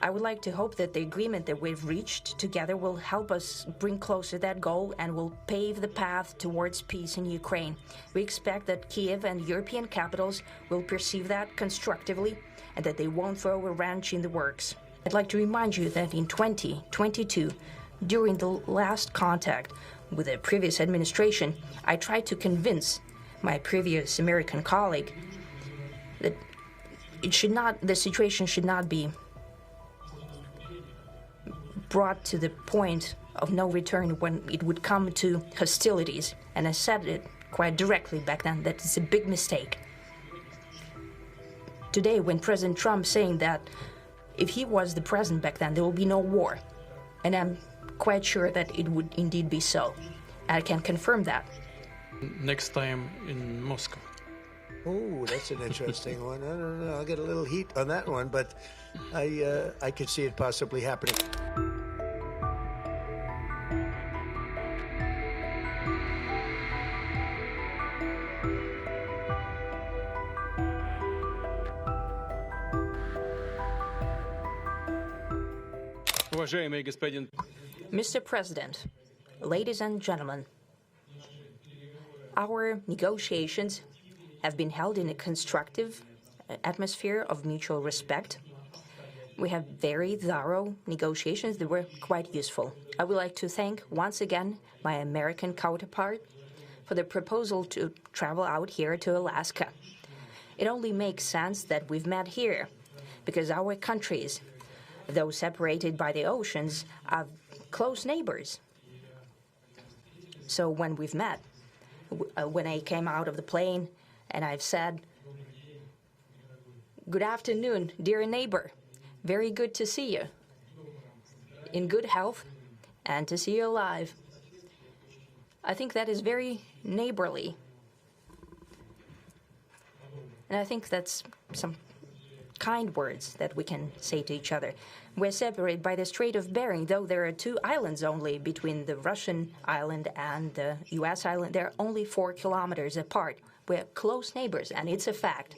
I would like to hope that the agreement that we've reached together will help us bring closer that goal and will pave the path towards peace in Ukraine. We expect that Kyiv and European capitals will perceive that constructively and that they won't throw a wrench in the works. I'd like to remind you that in 2022, during the last contact with the previous administration, I tried to convince my previous American colleague that the situation should not be brought to the point of no return when it would come to hostilities. And I said it quite directly back then that it's a big mistake. Today, when President Trump saying that if he was the president back then, there will be no war. And I'm quite sure that it would indeed be so. I can confirm that. Next time in Moscow. Oh, that's an interesting one. I don't know. I'll get a little heat on that one, but I could see it possibly happening. Mr. President, ladies and gentlemen, our negotiations have been held in a constructive atmosphere of mutual respect. We have very thorough negotiations that were quite useful. I would like to thank once again my American counterpart for the proposal to travel out here to Alaska. It only makes sense that we've met here because our countries, though separated by the oceans, are close neighbors. So when we've met, when I came out of the plane and I've said, "Good afternoon, dear neighbor. Very good to see you. In good health and to see you alive." I think that is very neighborly. And I think that's some kind words that we can say to each other. We're separated by the Strait of Bering, though there are 2 islands only between the Russian island and the U.S. island. They're only 4 kilometers apart. We're close neighbors, and it's a fact.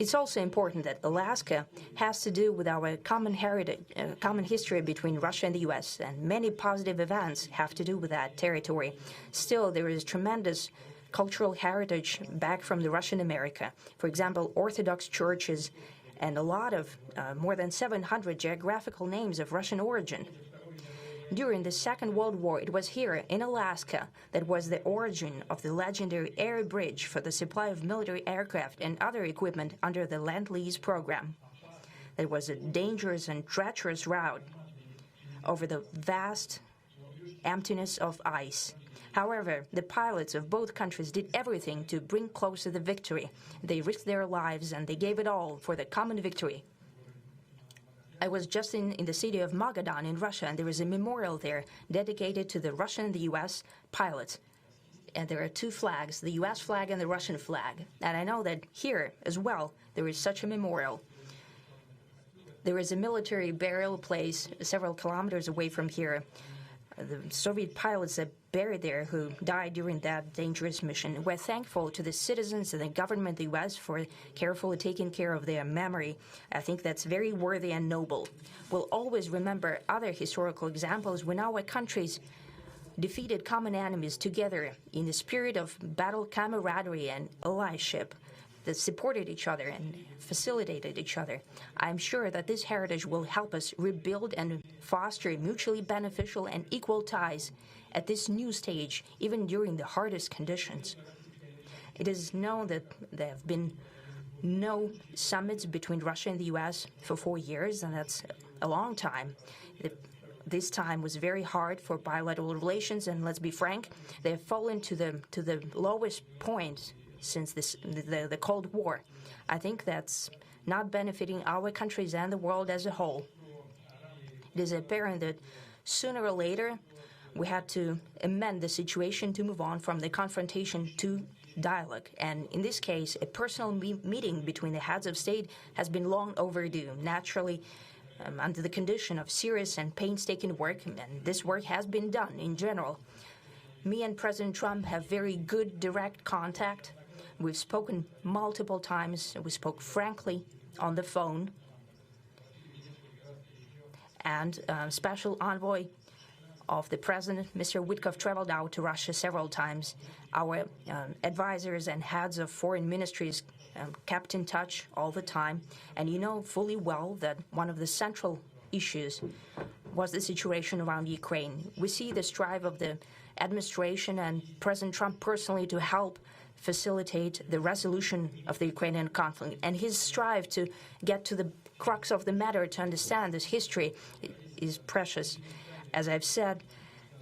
It's also important that Alaska has to do with our common heritage, common history between Russia and the U.S., and many positive events have to do with that territory. Still, there is tremendous cultural heritage back from the Russian America. For example, Orthodox churches and a lot of more than 700 geographical names of Russian origin. During the Second World War, it was here in Alaska that was the origin of the legendary air bridge for the supply of military aircraft and other equipment under the Lend-Lease program. It was a dangerous and treacherous route over the vast emptiness of ice. However, the pilots of both countries did everything to bring closer the victory. They risked their lives and they gave it all for the common victory. I was just in the city of Magadan in Russia, and there is a memorial there dedicated to the Russian and the U.S. pilots. And there are 2 flags, the U.S. flag and the Russian flag. And I know that here as well there is such a memorial. There is a military burial place several kilometers away from here. The Soviet pilots that buried there who died during that dangerous mission. We're thankful to the citizens and the government of the U.S. for carefully taking care of their memory. I think that's very worthy and noble. We'll always remember other historical examples when our countries defeated common enemies together in the spirit of battle camaraderie and allyship that supported each other and facilitated each other. I'm sure that this heritage will help us rebuild and foster mutually beneficial and equal ties at this new stage, even during the hardest conditions. It is known that there have been no summits between Russia and the U.S. for 4 years, and that's a long time. This time was very hard for bilateral relations, and let's be frank, they have fallen to the lowest point since the Cold War. I think that's not benefiting our countries and the world as a whole. It is apparent that sooner or later we had to amend the situation to move on from the confrontation to dialogue. And in this case, a personal meeting between the heads of state has been long overdue, naturally under the condition of serious and painstaking work, and this work has been done in general. Me and President Trump have very good direct contact. We've spoken multiple times. We spoke frankly on the phone. and special envoy of the president, Mr. Witkoff, traveled out to Russia several times. Our advisors and heads of foreign ministries kept in touch all the time. And you know fully well that one of the central issues was the situation around Ukraine. We see the strive of the administration and President Trump personally to help facilitate the resolution of the Ukrainian conflict. And his strive to get to the crux of the matter, to understand this history, is precious. As I've said,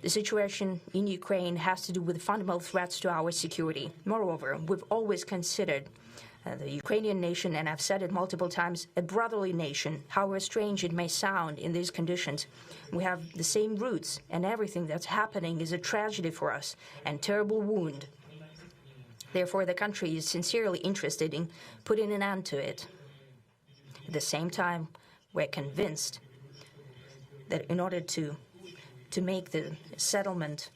the situation in Ukraine has to do with fundamental threats to our security. Moreover, we've always considered the Ukrainian nation, and I've said it multiple times, a brotherly nation, however strange it may sound in these conditions. We have the same roots, and everything that's happening is a tragedy for us and terrible wound. Therefore, the country is sincerely interested in putting an end to it. At the same time, we're convinced that in order to make the settlement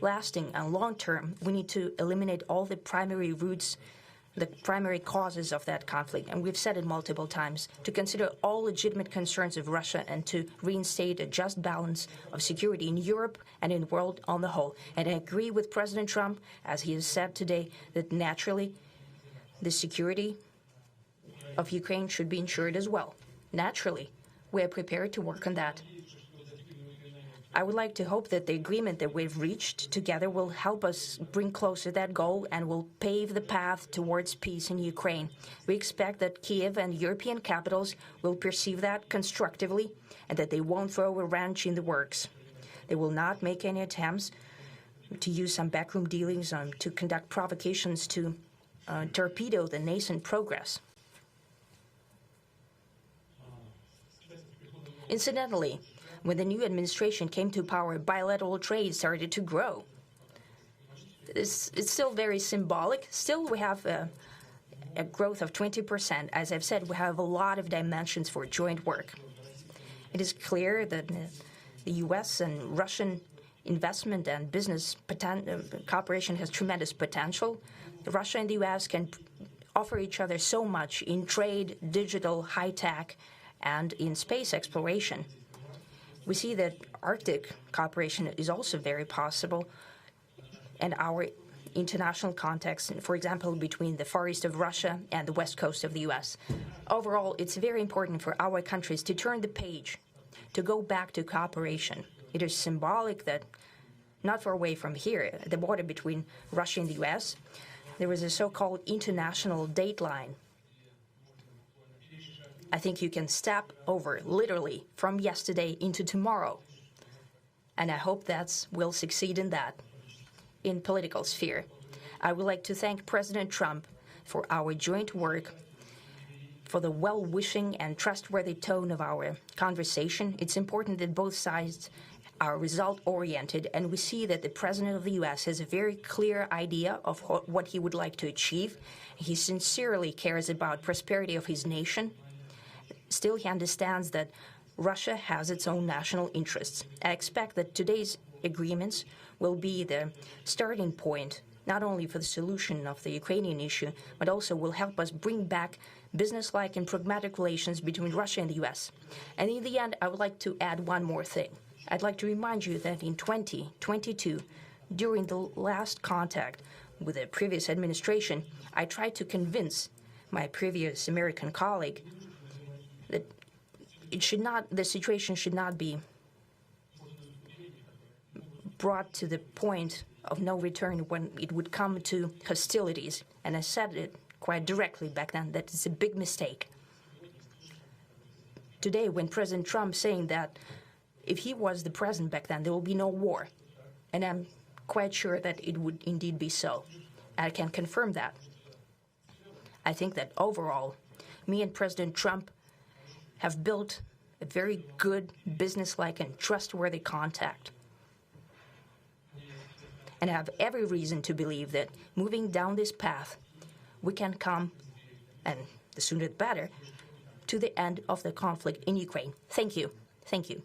lasting and long-term, we need to eliminate all the primary roots, the primary causes of that conflict. And we've said it multiple times, to consider all legitimate concerns of Russia and to reinstate a just balance of security in Europe and in the world on the whole. And I agree with President Trump, as he has said today, that naturally the security of Ukraine should be ensured as well. Naturally, we are prepared to work on that. I would like to hope that the agreement that we've reached together will help us bring closer that goal and will pave the path towards peace in Ukraine. We expect that Kyiv and European capitals will perceive that constructively and that they won't throw a wrench in the works. They will not make any attempts to use some backroom dealings to conduct provocations to torpedo the nascent progress. Incidentally, when the new administration came to power, bilateral trade started to grow. It's still very symbolic. Still, we have a growth of 20%. As I've said, we have a lot of dimensions for joint work. It is clear that the U.S. and Russian investment and business cooperation has tremendous potential. Russia and the U.S. can offer each other so much in trade, digital, high-tech, and in space exploration. We see that Arctic cooperation is also very possible, and our international context, for example, between the far east of Russia and the west coast of the U.S. Overall, it's very important for our countries to turn the page, to go back to cooperation. It is symbolic that not far away from here, at the border between Russia and the U.S., there was a so-called international date line. I think you can step over, literally, from yesterday into tomorrow. And I hope we'll succeed in that, in political sphere. I would like to thank President Trump for our joint work, for the well-wishing and trustworthy tone of our conversation. It's important that both sides are result-oriented, and we see that the President of the U.S. has a very clear idea of what he would like to achieve. He sincerely cares about prosperity of his nation. Still, he understands that Russia has its own national interests. I expect that today's agreements will be the starting point, not only for the solution of the Ukrainian issue, but also will help us bring back business-like and pragmatic relations between Russia and the U.S. And in the end, I would like to add one more thing. I'd like to remind you that in 2022, during the last contact with the previous administration, I tried to convince my previous American colleague that the situation should not be brought to the point of no return when it would come to hostilities. And I said it quite directly back then that it's a big mistake. Today, when President Trump saying that if he was the president back then, there will be no war. And I'm quite sure that it would indeed be so. I can confirm that. I think that overall, me and President Trump have built a very good, business-like and trustworthy contact. And I have every reason to believe that moving down this path, we can come, and the sooner the better, to the end of the conflict in Ukraine. Thank you. Thank you.